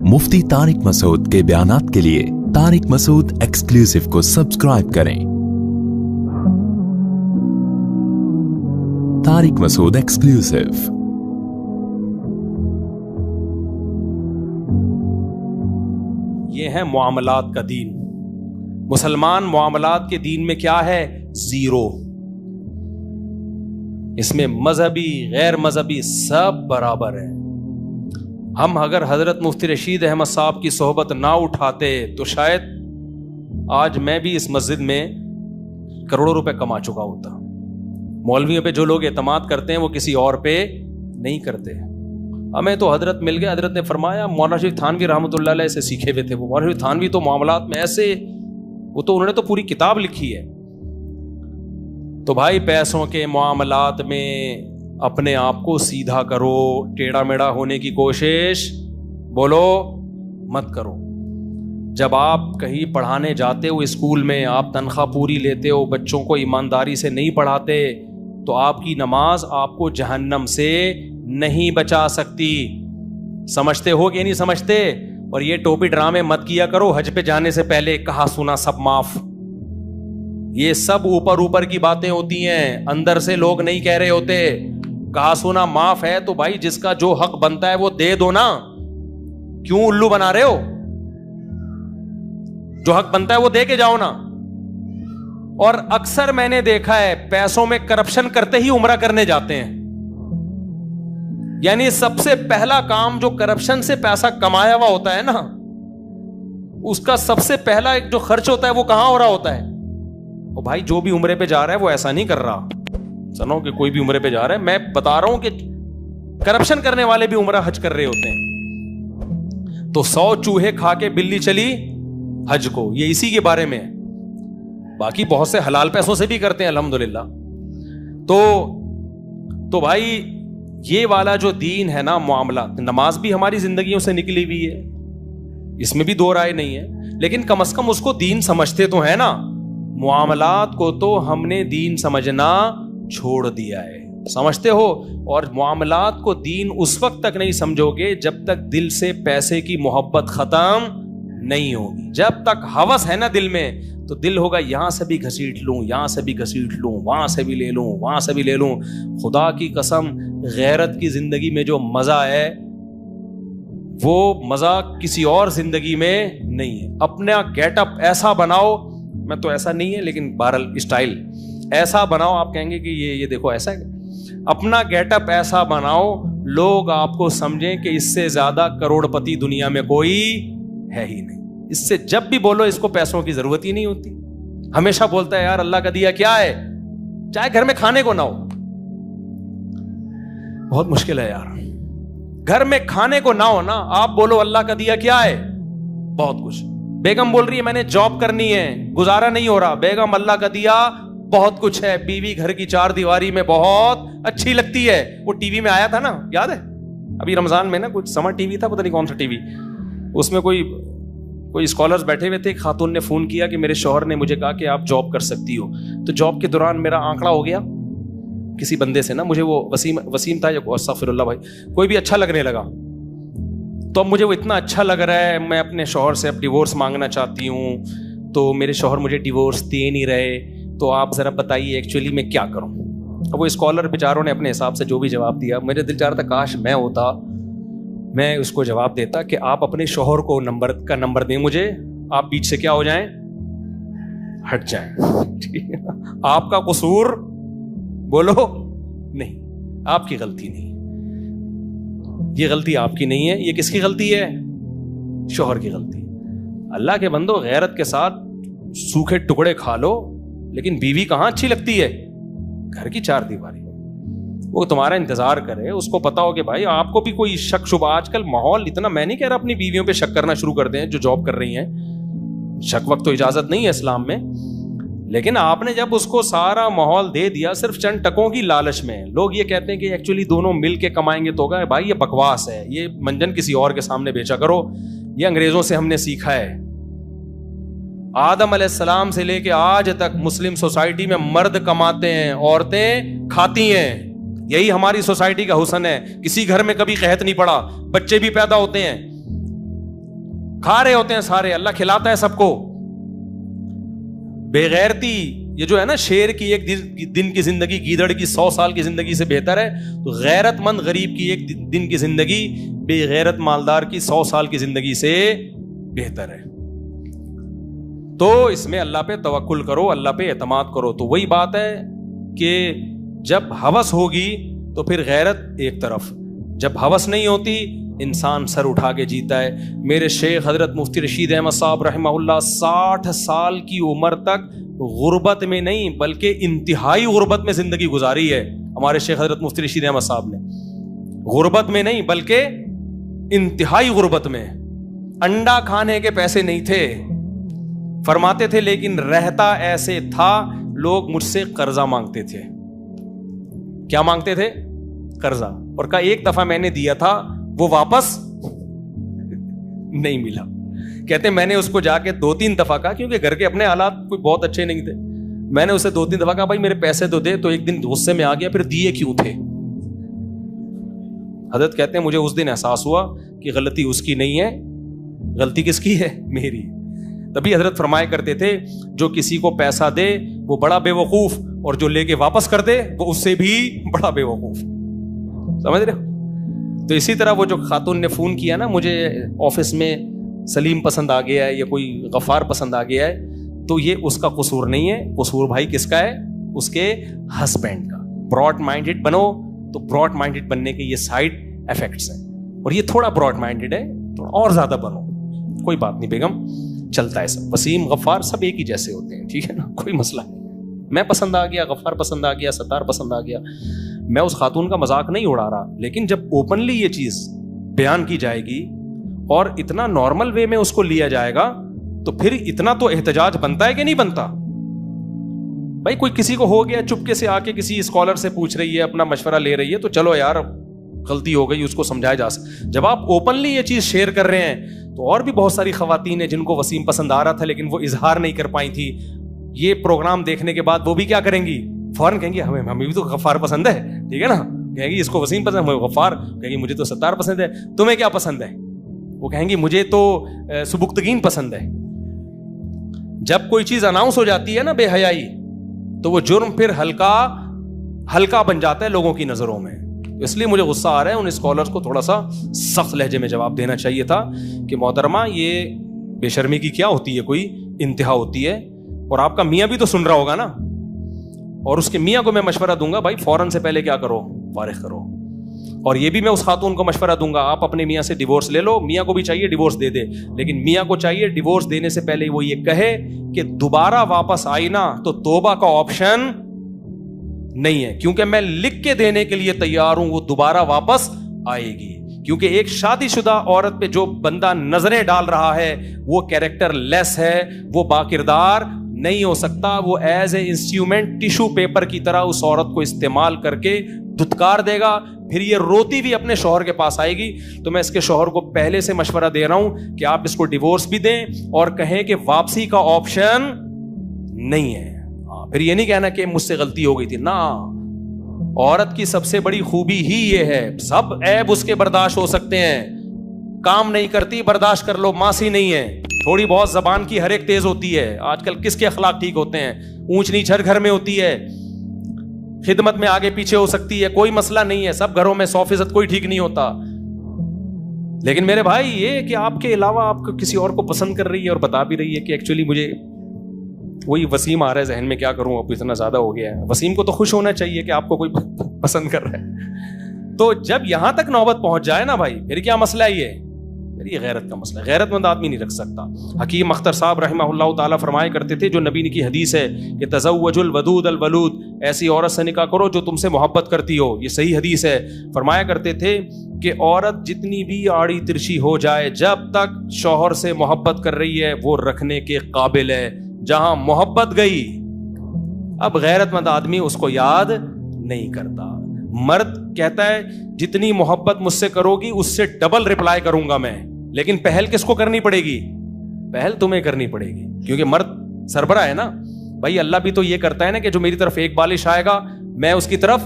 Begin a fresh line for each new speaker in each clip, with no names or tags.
मुफ्ती तारिक मसूद के बयानात के लिए तारिक मसूद एक्सक्लूसिव को सब्सक्राइब करें। तारिक मसूद एक्सक्लूसिव।
ये है मुआमलात का दीन। मुसलमान मुआमलात के दीन में क्या है? जीरो। इसमें मजहबी गैर मजहबी सब बराबर है। हम अगर हजरत मुफ्ती रशीद अहमद साहब की सोहबत ना उठाते तो शायद आज मैं भी इस मस्जिद में करोड़ों रुपए कमा चुका होता। मौलवियों पे जो लोग एतमाद करते हैं वो किसी और पे नहीं करते। हमें तो हजरत मिल गए। हजरत ने फरमाया, मौलाना शरीफ थानवी रहमतुल्लाह अलैह से सीखे हुए थे वो। मौलाना शरीफ थानवी तो मामलात में ऐसे, वो तो उन्होंने तो पूरी किताब लिखी है। तो भाई पैसों के मामलात में अपने आप को सीधा करो, टेढ़ा मेढ़ा होने की कोशिश बोलो मत करो। जब आप कहीं पढ़ाने जाते हो स्कूल में, आप तनख्वाह पूरी लेते हो, बच्चों को ईमानदारी से नहीं पढ़ाते तो आपकी नमाज आपको जहन्नम से नहीं बचा सकती। समझते हो कि नहीं समझते? और ये टोपी ड्रामे मत किया करो हज पे जाने से पहले, कहा सुना सब माफ। ये सब ऊपर ऊपर की बातें होती हैं, अंदर से लोग नहीं कह रहे होते। कहा सुना माफ है तो भाई जिसका जो हक बनता है वो दे दो ना, क्यों उल्लू बना रहे हो? जो हक बनता है वो दे के जाओ ना। और अक्सर मैंने देखा है पैसों में करप्शन करते ही उम्रा करने जाते हैं। यानी सबसे पहला काम जो करप्शन से पैसा कमाया हुआ होता है ना, उसका सबसे पहला एक जो खर्च होता है वो कहां हो रहा होता है? और भाई जो भी उम्रे पे जा रहा है वो ऐसा नहीं कर रहा। सुनो कि कोई भी उम्रे पे जा रहा है, मैं बता रहा हूं कि करप्शन करने वाले भी उम्रा हज कर रहे होते हैं। तो 100 चूहे खा के बिल्ली चली हज को, ये इसी के बारे में है। बाकी बहुत से हलाल पैसों से भी करते हैं अल्हम्दुलिल्लाह। तो भाई ये वाला जो दीन है ना, मामला, नमाज भी हमारी जिंदगियों से निकली हुई है, इसमें भी दो राय नहीं है। लेकिन कम से कम उसको दीन समझते तो है ना। मुआमलात को तो हमने दीन समझना छोड़ दिया है, समझते हो? और मुआमलात को दीन उस वक्त तक नहीं समझोगे जब तक दिल से पैसे की मोहब्बत खत्म नहीं होगी। जब तक हवस है ना दिल में, तो दिल होगा यहां से भी घसीट लूं, यहां से भी घसीट लूं, वहां से भी ले लूं, वहां से भी ले लूं। खुदा की कसम, गैरत की जिंदगी में जो मजा है वो मजा किसी और जिंदगी में नहीं है। अपना गेटअप ऐसा बनाओ, मैं तो ऐसा नहीं है लेकिन बहरहाल स्टाइल ऐसा बनाओ, आप कहेंगे कि ये देखो ऐसा है। अपना गेटअप ऐसा बनाओ लोग आपको समझें कि इससे ज्यादा करोड़पति दुनिया में कोई है ही नहीं। इससे जब भी बोलो इसको पैसों की जरूरत ही नहीं होती। हमेशा बोलता है यार अल्लाह का दिया क्या है, चाहे घर में खाने को ना हो। बहुत मुश्किल है यार, घर में खाने को ना हो ना, आप बोलो अल्लाह का दिया क्या है, बहुत कुछ। बेगम बोल रही है मैंने जॉब करनी है, गुजारा नहीं हो रहा। बेगम अल्लाह का दिया बहुत कुछ है। बीवी घर की चार दीवारी में बहुत अच्छी लगती है। वो टीवी में आया था ना, याद है? अभी रमजान में ना कुछ समर टीवी था, पता नहीं कौन सा टीवी, उसमें कोई स्कॉलर्स बैठे हुए थे। खातून ने फोन किया कि मेरे शौहर ने मुझे कहा कि आप जॉब कर सकती हो। तो जॉब के दौरान मेरा आंकड़ा हो गया किसी बंदे से ना, मुझे वो वसीम था या अस्तगफिरुल्लाह भाई, कोई भी अच्छा लगने लगा। तो अब मुझे वो इतना अच्छा लग रहा है, मैं अपने शौहर से अब डिवोर्स मांगना चाहती हूँ, तो मेरे शौहर मुझे डिवोर्स दे नहीं रहे, तो आप जरा बताइए एक्चुअली मैं क्या करूं। अब वो स्कॉलर बेचारों ने अपने हिसाब से जो भी जवाब दिया, मेरे दिल चाह रहा था काश मैं होता, मैं उसको जवाब देता कि आप अपने शौहर को नंबर दें मुझे, आप बीच से क्या हो जाएं, हट जाएं। ठीक है, आपका कसूर बोलो नहीं, आपकी गलती नहीं, ये गलती आपकी नहीं है। ये किसकी गलती है? शौहर की गलती। अल्लाह के बंदो, गैरत के साथ सूखे टुकड़े खा लो, लेकिन बीवी कहां अच्छी लगती है? घर की चार दीवारी। वो तुम्हारा इंतजार करे, उसको पता हो कि भाई आपको भी कोई शक शुबा, आजकल माहौल इतना, मैं नहीं कह रहा अपनी बीवियों पे शक करना शुरू कर दें जो जॉब कर रही हैं, शक वक्त तो इजाजत नहीं है इस्लाम में, लेकिन आपने जब उसको सारा माहौल दे दिया सिर्फ चंद टकों की लालच में। लोग ये कहते हैं कि एक्चुअली दोनों मिल के कमाएंगे तो होगा। भाई ये बकवास है, ये मंजन किसी और के सामने बेचा करो, ये अंग्रेजों से हमने सीखा है। आदम अलैहिस्सलाम से लेके आज तक मुस्लिम सोसाइटी में मर्द कमाते हैं, औरतें खाती हैं। यही हमारी सोसाइटी का हुस्न है। किसी घर में कभी कहत नहीं पड़ा, बच्चे भी पैदा होते हैं, کھا رہے ہوتے ہیں سارے, اللہ کھلاتا ہے سب کو. بے غیرتی, یہ جو ہے نا شیر کی ایک دن کی زندگی گیدڑ کی 100 سال کی زندگی سے بہتر ہے, تو غیرت مند غریب کی ایک دن کی زندگی بے غیرت مالدار کی 100 سال کی زندگی سے بہتر ہے. تو اس میں اللہ پہ توکل کرو, اللہ پہ اعتماد کرو. تو وہی بات ہے کہ جب ہوس ہوگی تو پھر غیرت ایک طرف, جب ہوس نہیں ہوتی انسان سر اٹھا کے جیتا ہے. میرے شیخ حضرت مفتی رشید احمد صاحب رحمہ اللہ 60 سال کی عمر تک غربت میں نہیں بلکہ انتہائی غربت میں زندگی گزاری ہے. ہمارے شیخ حضرت مفتی رشید احمد صاحب نے غربت میں نہیں بلکہ انتہائی غربت میں, انڈا کھانے کے پیسے نہیں تھے, فرماتے تھے لیکن رہتا ایسے تھا لوگ مجھ سے قرضہ مانگتے تھے. کیا مانگتے تھے؟ قرضہ. اور کہا ایک دفعہ میں نے دیا تھا وہ واپس نہیں ملا. کہتے میں نے اس کو جا کے 2-3 دفعہ کہا, کیونکہ گھر کے اپنے حالات کوئی بہت اچھے نہیں تھے, میں نے اسے 2-3 دفعہ کہا بھائی میرے پیسے تو دے, تو ایک دن غصے میں آ گیا, پھر دیے کیوں تھے؟ حضرت کہتے ہیں مجھے اس دن احساس ہوا کہ غلطی اس کی نہیں ہے, غلطی کس کی ہے؟ میری. تبھی حضرت فرمایا کرتے تھے جو کسی کو پیسہ دے وہ بڑا بے وقوف, اور جو لے کے واپس کر دے وہ اس سے بھی بڑا بے وقوف. سمجھ رہے ہو؟ تو اسی طرح وہ جو خاتون نے فون کیا نا, مجھے آفس میں سلیم پسند آ گیا ہے یا کوئی غفار پسند آ گیا ہے, تو یہ اس کا قصور نہیں ہے, قصور بھائی کس کا ہے؟ اس کے ہسبینڈ کا. براڈ مائنڈیڈ بنو, تو براڈ مائنڈیڈ بننے کے یہ سائڈ افیکٹس ہیں, اور یہ تھوڑا براڈ مائنڈیڈ ہے, تھوڑا اور زیادہ بنو, کوئی بات نہیں بیگم, چلتا ہے سب. وسیم غفار سب ایک ہی جیسے ہوتے ہیں, ٹھیک ہے نا, کوئی مسئلہ نہیں. میں پسند آ گیا, غفار پسند آ گیا, ستار پسند آ گیا, میں اس خاتون کا مذاق نہیں اڑا رہا, لیکن جب اوپنلی یہ چیز بیان کی جائے گی اور اتنا نارمل وے میں اس کو لیا جائے گا تو پھر اتنا تو احتجاج بنتا ہے کہ نہیں بنتا؟ بھائی کوئی کسی کو ہو گیا, چپکے سے آ کے کسی اسکالر سے پوچھ رہی ہے, اپنا مشورہ لے رہی ہے, تو چلو یار غلطی ہو گئی, اس کو سمجھایا جا سکتا. جب آپ اوپنلی یہ چیز شیئر کر رہے ہیں تو اور بھی بہت ساری خواتین ہیں جن کو وسیم پسند آ رہا تھا لیکن وہ اظہار نہیں کر پائی تھی. یہ پروگرام دیکھنے کے بعد وہ بھی کیا کریں گی؟ فوراً کہیں گی ہمیں بھی تو غفار پسند ہے, ٹھیک ہے نا, کہیں گی اس کو وسیم پسند ہے, غفار کہیں گی مجھے تو ستار پسند ہے, تمہیں کیا پسند ہے؟ وہ کہیں گی مجھے تو سبکتگین پسند ہے. جب کوئی چیز اناؤنس ہو جاتی ہے نا بے حیائی, تو وہ جرم پھر ہلکا بن جاتا ہے لوگوں کی نظروں میں. اس لیے مجھے غصہ آ رہا ہے, ان اسکالرز کو تھوڑا سا سخت لہجے میں جواب دینا چاہیے تھا کہ محترمہ یہ بے شرمی کی کیا ہوتی ہے, کوئی انتہا ہوتی ہے. اور آپ کا میاں بھی تو سن رہا ہوگا نا, اور اس کے میاں کو میں مشورہ دوں گا بھائی فوراً سے پہلے کیا کرو, فارغ کرو. اور یہ بھی میں اس خاتون کو مشورہ دوں گا, آپ اپنے میاں سے ڈیورس لے لو, میاں کو بھی چاہیے ڈیورس دے دے, لیکن میاں کو چاہیے ڈیورس دینے سے پہلے وہ یہ کہے کہ دوبارہ واپس آئی نا تو توبہ کا آپشن نہیں ہے, کیونکہ میں لکھ کے دینے کے لیے تیار ہوں, وہ دوبارہ واپس آئے گی. کیونکہ ایک شادی شدہ عورت پہ جو بندہ نظریں ڈال رہا ہے وہ کیریکٹر لیس ہے, وہ باکردار نہیں ہو سکتا, وہ as a instrument tissue paper کی طرح اس عورت کو استعمال کر کے دھتکار دے گا, پھر یہ روتی بھی اپنے شوہر کے پاس آئے گی. تو میں اس کے شوہر کو پہلے سے مشورہ دے رہا ہوں کہ آپ اس کو ڈیورس بھی دیں اور کہیں کہ واپسی کا آپشن نہیں ہے. پھر یہ نہیں کہنا کہ مجھ سے غلطی ہو گئی تھی, نا, عورت کی سب سے بڑی خوبی ہی یہ ہے, سب عیب اس کے برداشت ہو سکتے ہیں, کام نہیں کرتی برداشت کر لو, ماسی نہیں ہے, تھوڑی بہت زبان کی ہر ایک تیز ہوتی ہے. آج کل کس کے اخلاق ٹھیک ہوتے ہیں؟ اونچ نیچ ہر گھر میں ہوتی ہے, خدمت میں آگے پیچھے ہو سکتی ہے, کوئی مسئلہ نہیں ہے, سب گھروں میں 100% کوئی ٹھیک نہیں ہوتا. لیکن میرے بھائی یہ کہ آپ کے علاوہ آپ کو کسی اور کو پسند کر رہی ہے اور بتا بھی رہی ہے کہ ایکچولی مجھے وہی وسیم آ رہا ہے ذہن میں, کیا کروں اب اتنا زیادہ ہو گیا ہے. وسیم کو تو خوش ہونا چاہیے کہ آپ کو کوئی پسند کر رہا ہے. تو جب یہاں تک نوبت پہنچ جائے نا بھائی, پھر کیا مسئلہ ہے یہ غیرت کا مسئلہ ہے, غیرت مند آدمی نہیں رکھ سکتا. حکیم اختر صاحب رحمہ اللہ تعالیٰ فرمایا کرتے تھے, جو نبی کی حدیث ہے کہ تزوج الودود الولود, ایسی عورت سے نکاح کرو جو تم سے محبت کرتی ہو, یہ صحیح حدیث ہے. فرمایا کرتے تھے کہ عورت جتنی بھی آڑی ترچی ہو جائے, جب تک شوہر سے محبت کر رہی ہے وہ رکھنے کے قابل ہے. جہاں محبت گئی اب غیرت مند آدمی اس کو یاد نہیں کرتا. مرد کہتا ہے جتنی محبت مجھ سے کرو گی اس سے ڈبل رپلائی کروں گا میں, لیکن پہل کس کو کرنی پڑے گی؟ پہل تمہیں کرنی پڑے گی, کیونکہ مرد سربراہ ہے نا بھائی. اللہ بھی تو یہ کرتا ہے نا کہ جو میری طرف ایک بالش آئے گا میں اس کی طرف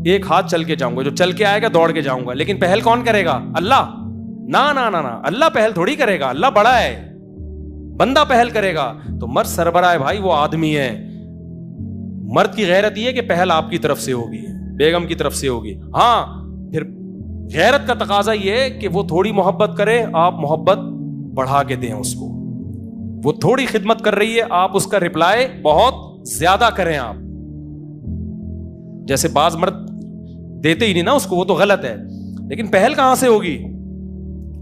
ایک ہاتھ چل کے جاؤں گا, جو چل کے آئے گا دوڑ کے جاؤں گا, لیکن پہل کون کرے گا؟ اللہ. ना ना ना ना, अल्लाह पहल थोड़ी करेगा, अल्लाह बड़ा है, बंदा पहल करेगा। तो मर्द सरबराह है भाई, वो आदमी है। मर्द की गैरत ये है कि पहल आपकी तरफ से होगी, बेगम की तरफ से होगी। हाँ, फिर गैरत का तकाजा ये है कि वो थोड़ी मोहब्बत करे, आप मोहब्बत बढ़ा के दें उसको। वो थोड़ी खिदमत कर रही है, आप उसका रिप्लाई बहुत ज्यादा करें। आप जैसे बाज मर्द देते ही नहीं ना उसको, वो तो गलत है, लेकिन पहल कहां से होगी?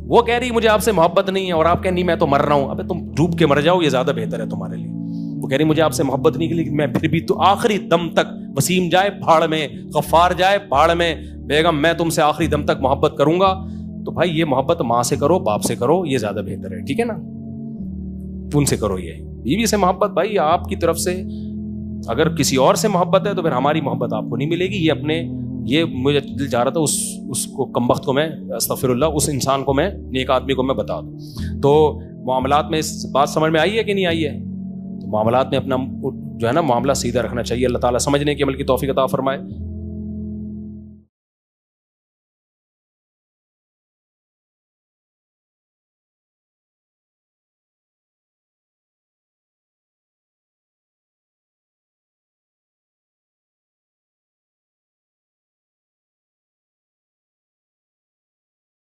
वो कह रही मुझे आपसे मोहब्बत नहीं है और आप कह नहीं मैं तो मर रहा हूं। अबे तुम डूब के मर जाओ, ये ज्यादा बेहतर है तुम्हारे लिए। वो कह रही मुझे आपसे मोहब्बत नहीं, लेकिन मैं फिर भी तो आखिरी दम तक, वसीम जाए भाड़ में, गफ्फार जाए भाड़ में, बेगम मैं तुमसे आखिरी दम तक मोहब्बत करूंगा। तो भाई ये मोहब्बत माँ से करो, बाप से करो, ये ज्यादा बेहतर है, ठीक है ना? उनसे करो। ये बीवी से मोहब्बत भाई आपकी तरफ से, अगर किसी और से मोहब्बत है तो फिर हमारी मोहब्बत आपको नहीं मिलेगी। ये अपने, ये मुझे दिल चाह रहा था उसको कमबख्त को मैं, अस्तगफिरुल्लाह, उस इंसान को मैं, नेक आदमी को मैं बता दूं। तो मामलात में इस बात समझ में आई है कि नहीं आई है? तो मामलात में अपना जो है ना मामला सीधा रखना चाहिए। अल्लाह ताला समझने की अमल की तौफीक अता फरमाए।